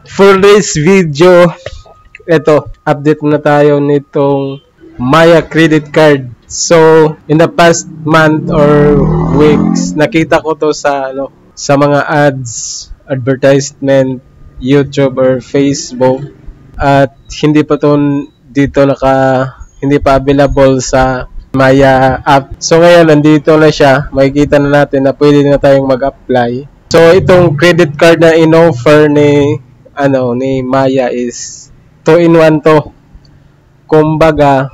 For this video, ito, update na tayo nitong Maya credit card. So, in the past month or weeks, nakita ko to sa mga ads, advertisement, YouTube or Facebook, at hindi pa hindi pa available sa Maya app. So ngayon nandito na siya, makikita na natin na pwede na tayong mag-apply. So itong credit card na in-offer ni Maya is 2-in-1 to. Kumbaga,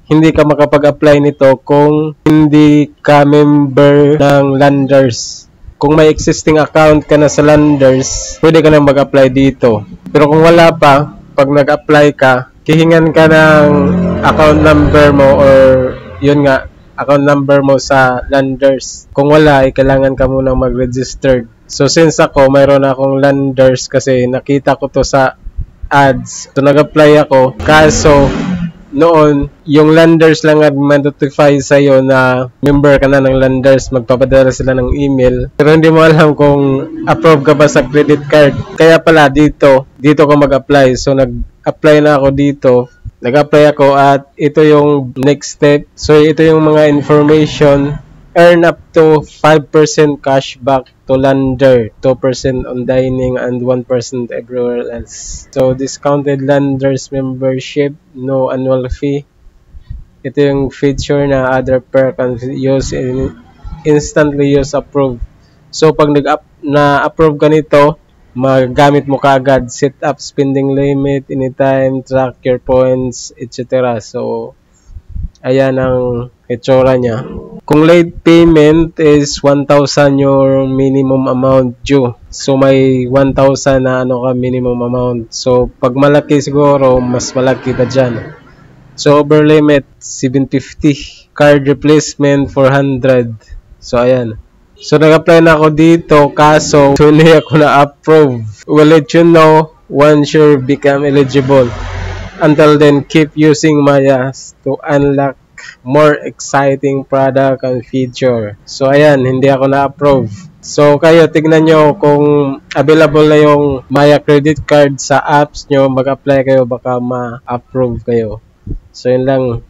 hindi ka makapag-apply nito kung hindi ka member ng Landers. Kung may existing account ka na sa Landers, pwede ka na mag-apply dito. Pero kung wala pa, pag nag-apply ka, hihingan ka ng account number mo or account number mo sa Landers. Kung wala, kailangan ka munang mag-register. So since mayroon akong Landers kasi nakita ko to sa ads. So nag-apply ako. Kaso noon, yung Landers lang mag-notify sa'yo na member ka na ng Landers, magpapadala sila ng email. Pero hindi mo alam kung approve ka ba sa credit card. Kaya pala dito ka mag-apply. So nag-apply na ako dito. Nag-apply ako at ito yung next step. So ito yung mga information. Earn up to 5% cashback to Lander, 2% on dining and 1% everywhere else. So discounted Landers membership, no annual fee. Ito yung feature na other perk and use instantly use approved. So pag na-approve ka nito, magamit mo kaagad, set up spending limit anytime, track your points, etc. So ayan ang itsura niya. Kung late payment is 1,000 your minimum amount due. So may 1,000 na minimum amount. So pag malaki siguro, mas malaki pa dyan. So over limit 750. Card replacement 400. So ayan. So nag-apply na ako dito, kaso hindi ako na-approve. We'll let you know once you become eligible. Until then, keep using Maya to unlock more exciting product and feature. So ayan, hindi ako na-approve. So kayo, tignan nyo kung available na yung Maya credit card sa apps nyo, mag-apply kayo, baka ma-approve kayo. So yun lang.